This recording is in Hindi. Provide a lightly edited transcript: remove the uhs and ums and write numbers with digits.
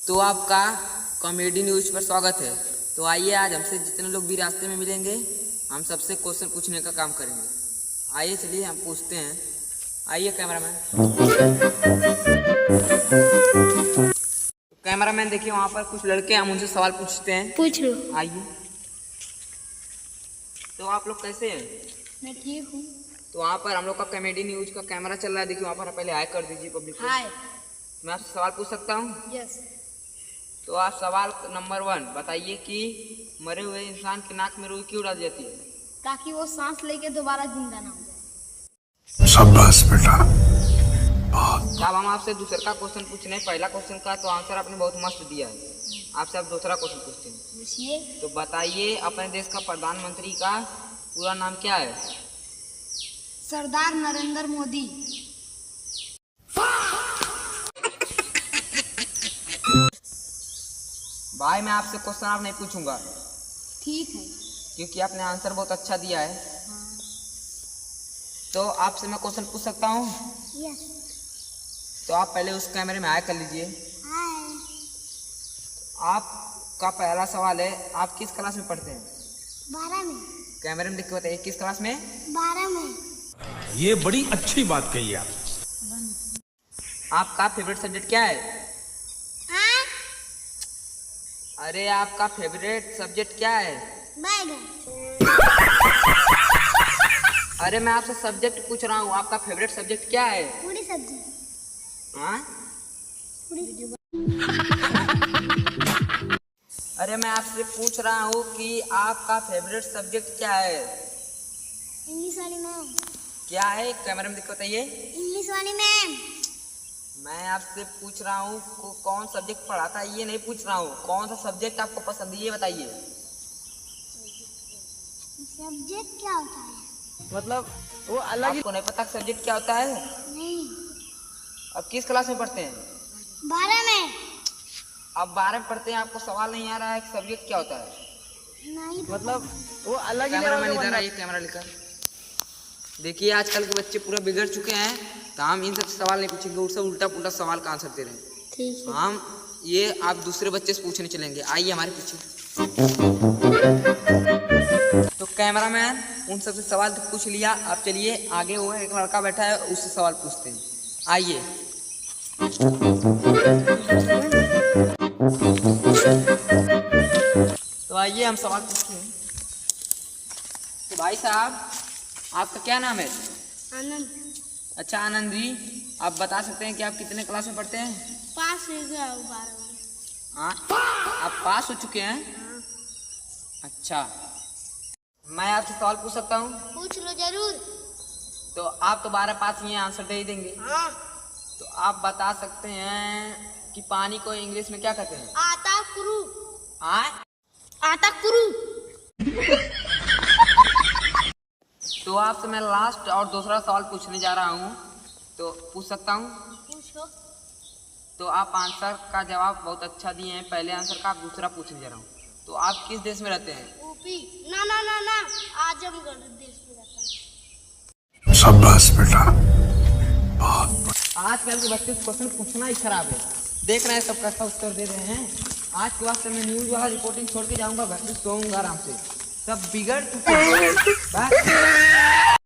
तो आपका कॉमेडी न्यूज पर स्वागत है। तो आइए आज हमसे जितने लोग भी रास्ते में मिलेंगे हम सबसे क्वेश्चन पूछने का काम करेंगे। आइए चलिए हम पूछते हैं। आइए कैमरामैन। कैमरामैन देखिए वहाँ पर कुछ लड़के हम उनसे सवाल पूछते हैं। पूछ लो। आइए। तो आप लोग कैसे हैं? मैं ठीक हूँ। तो वहाँ पर हम लोग का कॉमेडी न्यूज का कैमरा चल रहा है। देखिए वहाँ पर पहले हाई कर दीजिए पब्लिक को। हाय। मैं आपसे सवाल पूछ सकता हूँ? यस। तो आप सवाल नंबर 1 बताइए कि मरे हुए इंसान की नाक में रुई क्यों डाल जाती है? ताकि वो सांस लेके दोबारा जिंदा ना हो जाए। शाबाश बेटा। अब हम आपसे दूसरा का क्वेश्चन पूछने। पहला क्वेश्चन का तो आंसर आपने बहुत मस्त दिया है। आपसे अब दूसरा क्वेश्चन पूछते हैं। पूछिए। तो बताइए अपने देश का प्रधानमंत्री का पूरा नाम क्या है? सरदार नरेंद्र मोदी। भाई मैं आपसे क्वेश्चन आप नहीं पूछूंगा ठीक है। क्योंकि आपने आंसर बहुत अच्छा दिया है। तो आपसे मैं क्वेश्चन पूछ सकता हूँ? यस। तो आप पहले उस कैमरे में हाई कर लीजिए। हाय। आपका पहला सवाल है, आप किस क्लास में पढ़ते हैं? 12 में। कैमरे में देख के बताइए किस क्लास में? 12 में। ये बड़ी अच्छी बात कही आप। आपका फेवरेट सब्जेक्ट क्या है? अरे आपका फेवरेट सब्जेक्ट क्या है? बैगन। अरे मैं आपसे सब्जेक्ट पूछ रहा हूँ, आपका फेवरेट सब्जेक्ट क्या है? पूरी सब्जी। हाँ? पूरी। अरे मैं आपसे पूछ रहा हूँ कि आपका फेवरेट सब्जेक्ट क्या है? इंग्लिश वाली मैम। क्या है? कैमरे में देख के बताइए। इंग्लिश वाली मैम। मैं आपसे पूछ रहा हूँ कौन सब्जेक्ट पढ़ाता है, ये नहीं पूछ रहा हूँ। कौन सा सब्जेक्ट आपको पसंद है ये बताइए। सब्जेक्ट क्या होता है? मतलब वो अलग ही। आपको नहीं पता सब्जेक्ट क्या होता है? नहीं। अब किस क्लास में पढ़ते हैं? 12 में। अब 12 में पढ़ते हैं, आपको सवाल नहीं आ रहा है कि सब्जेक्ट क्या होता है? नहीं। मतलब वो अलग ही। कैमरामैन इधर आइए, कैमरा लेकर देखिए। आजकल के बच्चे पूरा बिगड़ चुके हैं, तो हम इन सब सवाल नहीं पूछेंगे। उससे उल्टा पुल्टा सवाल का आंसर दे रहे हैं। ठीक है। हम ये आप दूसरे बच्चे से पूछने चलेंगे। आइए हमारे पीछे। तो कैमरामैन उन सबसे सवाल तो पूछ लिया। अब चलिए आगे वो एक लड़का बैठा है उससे सवाल पूछते हैं। आइए। तो आइए हम सवाल पूछते हैं। तो भाई साहब आपका क्या नाम है? आनंद। अच्छा आनंद जी, आप बता सकते हैं कि आप कितने क्लास में पढ़ते हैं? पास हो गया 12 में। हाँ, आप पास हो चुके हैं? हाँ। अच्छा, मैं आपसे सवाल पूछ सकता हूँ? पूछ लो जरूर। तो आप तो 12 पास ही हैं, आंसर दे ही देंगे। हाँ। तो आप बता सकते हैं कि पानी को इंग्लिश में क्या कहते हैं? आता कुरु। हाँ? आता कुरु। तो आपसे मैं लास्ट और दूसरा सवाल पूछने जा रहा हूँ, तो पूछ सकता हूँ? पूछो। तो आप आंसर का जवाब बहुत अच्छा दिए हैं। पहले आंसर का आप दूसरा पूछने जा रहा हूँ। तो आप किस देश में रहते हैं? यूपी। ना ना ना ना, आजमगढ़ देश में रहता है। शाबाश बेटा। आजकल के बच्चे क्वेश्चन पूछना ही खराब है। देख रहे हैं सब कैसा उत्तर दे रहे हैं। आज के बाद से मैं न्यूज वाला रिपोर्टिंग छोड़ के जाऊंगा, घर से सोऊंगा आराम से। सब बिगड़ चुके हैं।